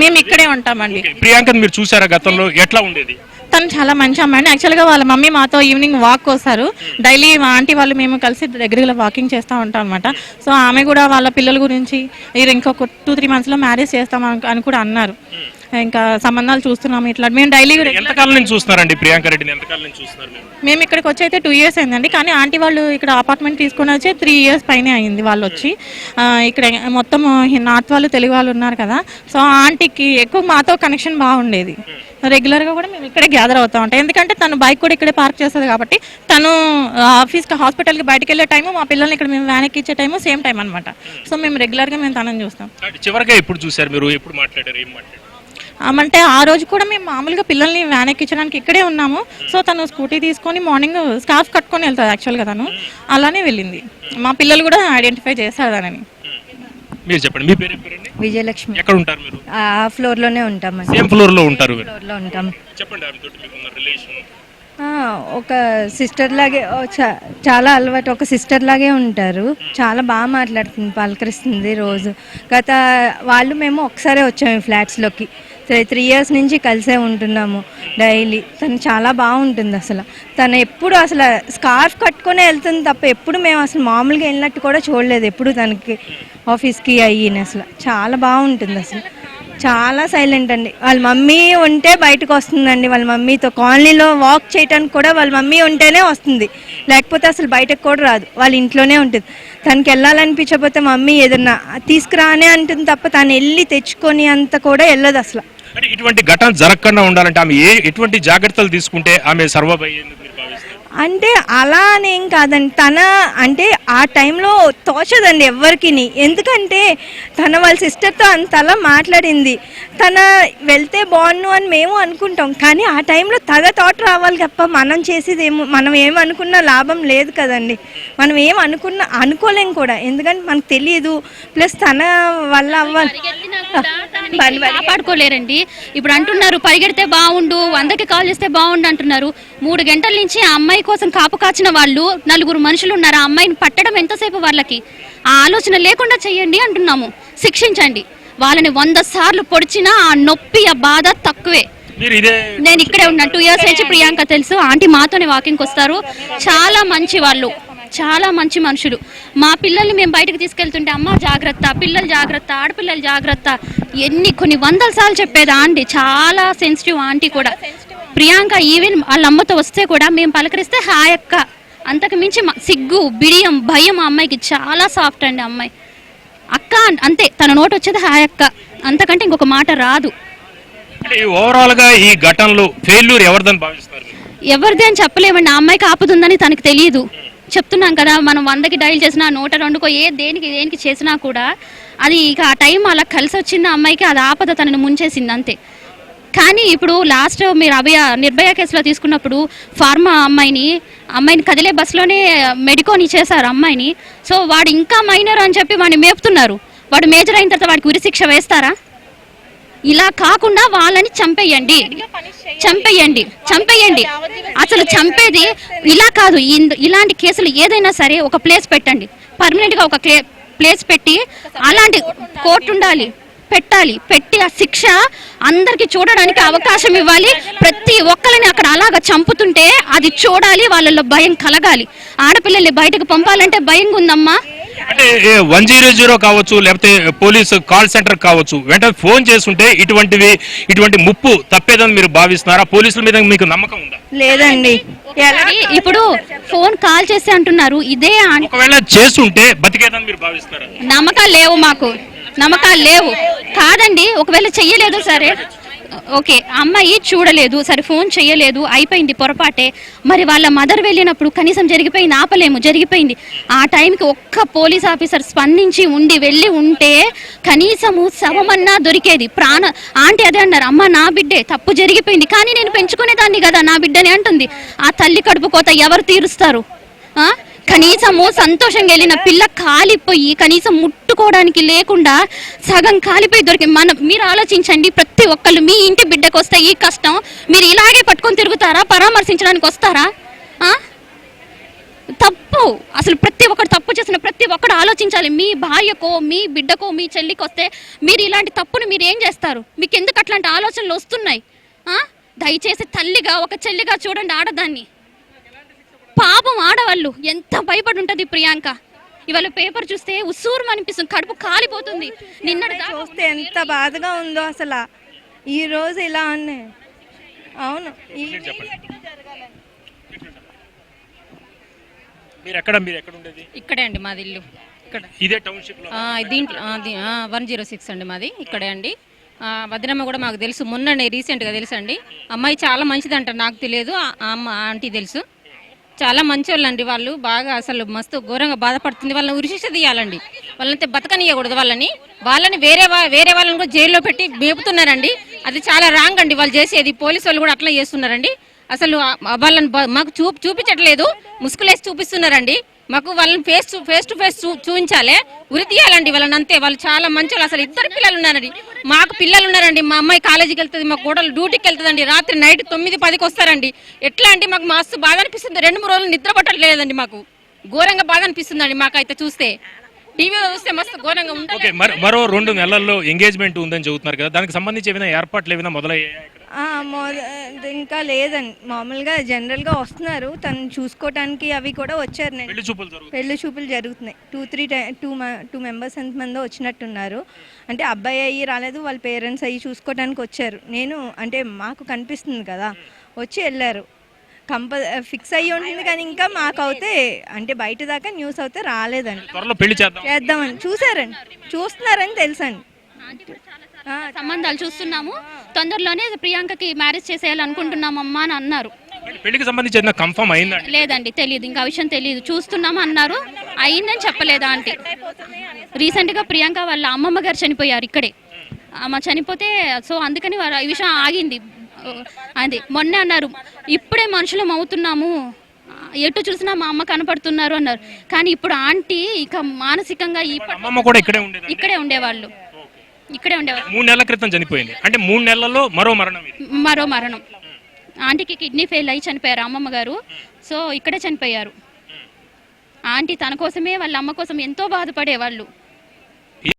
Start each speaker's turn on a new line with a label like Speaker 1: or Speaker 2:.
Speaker 1: మేము ఇక్కడే ఉంటామండి.
Speaker 2: ప్రియాంక మీరు చూసారా గతంలో ఎట్లా ఉండేది?
Speaker 1: తను చాలా మంచి అమ్మాయి అండి. యాక్చువల్గా వాళ్ళ మమ్మీ మాతో ఈవినింగ్ వాక్ వస్తారు. డైలీ మా ఆంటీ వాళ్ళు మేము కలిసి రెగ్యులర్గా వాకింగ్ చేస్తూ ఉంటాం అనమాట. సో ఆమె కూడా వాళ్ళ పిల్లల గురించి ఇంకొక 2-3 monthsలో మ్యారేజ్ చేస్తాం అని కూడా అన్నారు. ఇంకా సంబంధాలు చూస్తున్నాము ఇట్లా. మేము డైలీ
Speaker 2: ఎంతకాలం నుంచి చూస్తున్నారండి ప్రియాంక రెడ్డిని? ఎంతకాలం నుంచి చూస్తున్నారు?
Speaker 1: మేము ఇక్కడికి వచ్చి అయితే 2 years అయిందండి. కానీ ఆంటీ వాళ్ళు ఇక్కడ అపార్ట్మెంట్ తీసుకుని వచ్చి 3 years పైనే అయింది వాళ్ళు వచ్చి. ఇక్కడ మొత్తం నార్త్ వాళ్ళు తెలుగు వాళ్ళు ఉన్నారు కదా. సో ఆంటీకి ఎక్కువ మాతో కనెక్షన్ బాగుండేది. రెగ్యులర్గా కూడా మేము ఇక్కడే గ్యాదర్ అవుతూ ఉంటాం. ఎందుకంటే తను బైక్ కూడా ఇక్కడే పార్క్ చేస్తుంది కాబట్టి తను ఆఫీస్కి హాస్పిటల్కి బయటకు వెళ్ళే టైము, మా పిల్లల్ని ఇక్కడ మేము వ్యాన్ ఎక్కించే టైము సేమ్ టైం అనమాట. సో మేము రెగ్యులర్గా మేము తనని చూస్తాం.
Speaker 2: చివరిగా ఎప్పుడు చూసారు మీరు? ఎప్పుడు మాట్లాడారు? ఏం మాట్లాడారు?
Speaker 1: అంటే ఆ రోజు కూడా మేము మామూలుగా పిల్లల్ని వ్యాన్ ఎక్కించడానికి ఇక్కడే ఉన్నాము. సో తను స్కూటీ తీసుకొని మార్నింగ్ స్కార్ఫ్ కట్టుకొని వెళ్తుంది యాక్చువల్గా. తను అలానే వెళ్ళింది. మా పిల్లలు కూడా ఐడెంటిఫై చేస్తారు దానని.
Speaker 2: మీరు చెప్పండి, మీ పేరు?
Speaker 3: విజయలక్ష్మి.
Speaker 2: ఎక్కడ ఉంటారు మీరు?
Speaker 3: ఆ ఫ్లోర్ లోనే ఉంటాం.
Speaker 2: సేమ్ ఫ్లోర్ లో ఉంటారు?
Speaker 3: ఫ్లోర్ లో ఉంటాం.
Speaker 2: చెప్పండి, ఆమెతోటి మీకున్న రిలేషన్.
Speaker 3: ఒక సిస్టర్ లాగే, చాలా అలవాటు, ఒక సిస్టర్ లాగే ఉంటారు. చాలా బాగా మాట్లాడుతుంది, పలకరిస్తుంది రోజు. గత వాళ్ళు మేము ఒకసారి వచ్చాము ఫ్లాట్స్లోకి. 3 years నుంచి కలిసే ఉంటున్నాము డైలీ. తను చాలా బాగుంటుంది అసలు. తను ఎప్పుడు అసలు స్కార్ఫ్ కట్టుకునే వెళ్తుంది తప్ప ఎప్పుడు మేము అసలు మామూలుగా వెళ్ళినట్టు కూడా చూడలేదు ఎప్పుడు తనకి ఆఫీస్కి అయ్యింది. అసలు చాలా బాగుంటుంది అసలు. చాలా సైలెంట్ అండి. వాళ్ళ మమ్మీ ఉంటే బయటకు వస్తుందండి. వాళ్ళ మమ్మీతో కాలనీలో వాక్ చేయడానికి కూడా వాళ్ళ మమ్మీ ఉంటేనే వస్తుంది, లేకపోతే అసలు బయటకు కూడా రాదు. వాళ్ళ ఇంట్లోనే ఉంటుంది. తనకి వెళ్ళాలనిపించకపోతే మమ్మీ ఏదన్నా తీసుకురానే అంటుంది తప్ప తను వెళ్ళి తెచ్చుకొని అంత కూడా వెళ్ళదు అసలు.
Speaker 2: ఇటువంటి ఘటన జరగకుండా ఉండాలంటే ఆమె ఎటువంటి జాగ్రత్తలు తీసుకుంటే ఆమె సర్వైవ్ అయ్యేందుకు మీరు భావిస్తారు?
Speaker 3: అంటే అలా అనేం కాదండి. తన అంటే ఆ టైంలో తోచదండి ఎవ్వరికి. ఎందుకంటే తన వాళ్ళ సిస్టర్తో అంతలా మాట్లాడింది. తన వెళ్తే బాగుండు అని మేము అనుకుంటాం, కానీ ఆ టైంలో తన థాట్ రావాలి తప్ప మనం చేసేది మనం ఏమనుకున్నా లాభం లేదు కదండి. మనం అనుకోలేం కూడా, ఎందుకంటే మనకు తెలియదు. ప్లస్ తన వల్ల అవ్వాలి
Speaker 4: కాపాడుకోలేరండి. ఇప్పుడు అంటున్నారు పరిగెడితే బాగుండు, 100కి కాల్ చేస్తే బాగుండు అంటున్నారు. 3 గంటల నుంచి ఆ అమ్మాయి కోసం కాపు కాచిన వాళ్ళు 4 మనుషులు ఉన్నారు. ఆ అమ్మాయిని పట్టడం ఎంతసేపు? వాళ్ళకి ఆ ఆలోచన లేకుండా చెయ్యండి అంటున్నాము. శిక్షించండి. వాళ్ళని 100 సార్లు పొడిచినా ఆ నొప్పి, ఆ బాధ తక్కువే. నేను ఇక్కడే ఉన్నా 2 years నుంచి. ప్రియాంక తెలుసు, ఆంటీ మాతోనే వాకింగ్కి వస్తారు. చాలా మంచి వాళ్ళు, చాలా మంచి మనుషులు. మా పిల్లల్ని మేము బయటకు తీసుకెళ్తుంటే అమ్మ జాగ్రత్త, పిల్లలు జాగ్రత్త, ఆడపిల్లలు జాగ్రత్త, కొన్ని 100 సార్లు చెప్పేది ఆంటీ. చాలా సెన్సిటివ్ ఆంటీ కూడా. ప్రియాంక ఈవెన్ వాళ్ళ అమ్మతో వస్తే కూడా మేము పలకరిస్తే హాయ్ అక్క, అంతకు మించి సిగ్గు, బిడియం, భయం ఆ అమ్మాయికి. చాలా సాఫ్ట్ అండి అమ్మాయి. అక్క అంతే, తన నోటు వచ్చేది హాయ్ అక్క, అంతకంటే ఇంకొక మాట రాదు.
Speaker 2: ఓవరాల్ గా ఈ ఘటనలో ఫెయిల్యూర్ ఎవరిదని భావిస్తారు?
Speaker 4: ఎవరిది అని చెప్పలేమండి. ఆ అమ్మాయికి ఆపుతుందని తనకు తెలియదు. చెప్తున్నాం కదా, మనం 100కి డైల్ చేసినా 102కో దేనికి చేసినా కూడా అది ఇక ఆ టైం అలా కలిసి వచ్చింది అమ్మాయికి. అది ఆపద తనని ముంచేసింది అంతే. కానీ ఇప్పుడు లాస్ట్ మీరు నిర్భయ కేసులో తీసుకున్నప్పుడు ఫార్మా అమ్మాయిని కదిలే బస్సులోనే మెడికోని చేశారు అమ్మాయిని. సో వాడు ఇంకా మైనర్ అని చెప్పి వాడిని మేపుతున్నారు. వాడు మేజర్ అయిన తర్వాత వాడికి ఉరిశిక్ష వేస్తారా? ఇలా కాకుండా వాళ్ళని చంపేయండి. అసలు చంపేది ఇలా కాదు. ఇలాంటి కేసులు ఏదైనా సరే ఒక ప్లేస్ పెట్టండి, పర్మనెంట్గా ఒక ప్లేస్ పెట్టి అలాంటి కోర్టు ఉండాలి, పెట్టి ఆ శిక్ష అందరికి చూడడానికి అవకాశం ఇవ్వాలి. ప్రతి ఒక్కరిని అక్కడ అలాగా చంపుతుంటే అది చూడాలి, వాళ్ళలో భయం కలగాలి. ఆడపిల్లల్ని బయటకు పంపాలంటే భయంగా ఉందమ్మా.
Speaker 2: అంటే 100 కావచ్చు, లేకపోతే పోలీసు కాల్ సెంటర్ కావచ్చు, వెంటనే ఫోన్ చేస్తుంటే ఇటువంటి ముప్పు తప్పేదని మీరు భావిస్తున్నారా? పోలీసుల మీద మీకు నమ్మకం ఉందా?
Speaker 3: లేదండి.
Speaker 4: ఇప్పుడు ఫోన్ కాల్ చేసి అంటున్నారు, ఇదే
Speaker 2: ఒకవేళ చేస్తుంటే బతికేదని మీరు భావిస్తున్నారా?
Speaker 4: నమ్మకాలు లేవు కాదండి. ఒకవేళ చెయ్యలేదు సరే ఓకే, అమ్మాయి చూడలేదు సరే, ఫోన్ చెయ్యలేదు, అయిపోయింది పొరపాటే. మరి వాళ్ళ మదర్ వెళ్ళినప్పుడు కనీసం జరిగిపోయింది, ఆపలేము, జరిగిపోయింది. ఆ టైంకి ఒక్క పోలీస్ ఆఫీసర్ స్పందించి వెళ్ళి ఉంటే కనీసము శవమన్నా దొరికేది. ఆంటీ అదే అన్నారు, అమ్మ నా బిడ్డే, తప్పు జరిగిపోయింది కానీ నేను పెంచుకునేదాన్ని కదా నా బిడ్డని అంటుంది. ఆ తల్లి కడుపు కోత ఎవరు తీరుస్తారు? కనీసము సంతోషంగా వెళ్ళిన పిల్ల కాలిపోయి కనీసం ముట్టుకోవడానికి లేకుండా సగం కాలిపోయి మీరు ఆలోచించండి. ప్రతి ఒక్కళ్ళు మీ ఇంటి బిడ్డకు వస్తే ఈ కష్టం మీరు ఇలాగే పట్టుకొని తిరుగుతారా? పరామర్శించడానికి వస్తారా? తప్పు. అసలు ప్రతి ఒక్కరు తప్పు చేసిన ప్రతి ఒక్కరు ఆలోచించాలి. మీ భార్యకో మీ బిడ్డకో మీ చెల్లికి వస్తే మీరు ఇలాంటి తప్పును మీరు ఏం చేస్తారు? మీకు ఎందుకు అట్లాంటి ఆలోచనలు వస్తున్నాయి? దయచేసి తల్లిగా ఒక చెల్లిగా చూడండి ఆడదాన్ని. పాపం ఆడవాళ్ళు ఎంత భయపడి ఉంటుంది ప్రియాంక. ఇవాళ పేపర్ చూస్తే ఉస్సూరు అనిపిస్తుంది, కడుపు కాలిపోతుంది. నిన్నటి
Speaker 3: చూస్తే ఎంత బాధగా ఉందో అసలు. ఈ రోజు ఇలా ఉన్నాయి. అవును,
Speaker 2: మీరు ఎక్కడ ఉండేది?
Speaker 5: ఇక్కడే అండి మాది ఇల్లు. ఇక్కడ
Speaker 2: ఇదే టౌన్షిప్ లో
Speaker 5: దీంట్లో 106 అండి మాది. ఇక్కడే అండి. వదినమ్మ కూడా మాకు తెలుసు, మొన్న రీసెంట్గా తెలుసు అండి. అమ్మాయి చాలా మంచిదంట, నాకు తెలియదు, ఆంటీ తెలుసు. చాలా మంచి వాళ్ళండి వాళ్ళు. బాగా అసలు మస్తు ఘోరంగా బాధపడుతుంది. వాళ్ళని ఉరిశిక్ష తీయాలండి. వాళ్ళంతే బతకనియకూడదు. వాళ్ళని వేరే వాళ్ళని కూడా జైల్లో పెట్టి మేపుతున్నారండి. అది చాలా రాంగ్ అండి వాళ్ళు చేసేది. పోలీసు వాళ్ళు కూడా అట్లా చేస్తున్నారండి. అసలు వాళ్ళని మాకు చూపించట్లేదు, ముసుగులేసి చూపిస్తున్నారండి. మాకు వాళ్ళని ఫేస్ టు ఫేస్ చూపించాలి, ఉరి తీయాలండి వాళ్ళని అంతే. వాళ్ళు చాలా మంచి వాళ్ళు. అసలు 2 పిల్లలు ఉన్నారండి, మాకు పిల్లలు ఉన్నారండి. మా అమ్మాయి కాలేజీకి వెళ్తుంది, మా కోడలు డ్యూటీకి వెళ్తుందండి. రాత్రి నైట్ 9-10కి వస్తారండి. ఎట్లా అంటే మాకు మస్తు బాధ అనిపిస్తుంది. 2-3 రోజులు నిద్ర పట్టట్లేదండి. మాకు ఘోరంగా బాధ అనిపిస్తుందండి. మాకైతే చూస్తే టీవీలో చూస్తే మస్తు ఘోరంగా ఉంటుంది.
Speaker 2: మరో 2 నెలల్లో ఎంగేజ్మెంట్ ఉందని చెబుతున్నారు కదా, దానికి సంబంధించి ఏమైనా ఏర్పాట్లు ఏమైనా మొదలయ్యాయి?
Speaker 3: ఇంకా లేదండి. మామూలుగా జనరల్గా వస్తున్నారు, తను చూసుకోవటానికి అవి కూడా వచ్చారు. పెళ్లి చూపులు జరుగుతున్నాయి. 2 మెంబర్స్ ఎంతమందో వచ్చినట్టున్నారు. అంటే అబ్బాయి అయ్యి రాలేదు, వాళ్ళ పేరెంట్స్ అయ్యి చూసుకోవడానికి వచ్చారు. అంటే మాకు కనిపిస్తుంది కదా, వచ్చి వెళ్ళారు. ఫిక్స్ అయ్యి ఉంటుంది కానీ ఇంకా మాకు అయితే అంటే బయట దాకా న్యూస్ అయితే రాలేదండి. చేద్దామని చూస్తున్నారని తెలుసండి.
Speaker 4: సంబంధాలు చూస్తున్నాము, తొందరలోనే ప్రియాంకకి మ్యారేజ్ చేసేయాలనుకుంటున్నాం అమ్మా అని అన్నారు.
Speaker 2: పెళ్లికి సంబంధించి కన్ఫర్మ్ అయిందా?
Speaker 4: లేదండి, తెలియదు, ఇంకా విషయం తెలియదు. చూస్తున్నాము అన్నారు, అయిందని చెప్పలేదా అంటే. రీసెంట్గా ప్రియాంక వాళ్ళ అమ్మమ్మ గారు చనిపోయారు ఇక్కడే. అమ్మ చనిపోతే సో అందుకని ఈ విషయం ఆగింది. అది మొన్న అన్నారు, ఇప్పుడే మనుషులం అవుతున్నాము, ఎటు చూసినా మా అమ్మ కనపడుతున్నారు అన్నారు. కానీ ఇప్పుడు ఆంటీ ఇక మానసికంగా ఇక్కడే ఉండేవాళ్ళు.
Speaker 2: 3 నెలల క్రితం చనిపోయింది. అంటే 3 నెలల్లో మరో మరణం.
Speaker 4: ఆంటీకి కిడ్నీ ఫెయిల్ అయ్యి చనిపోయారు అమ్మమ్మ గారు. సో ఇక్కడే చనిపోయారు. ఆంటీ తన కోసమే వాళ్ళ అమ్మ కోసం ఎంతో బాధపడేవాళ్ళు.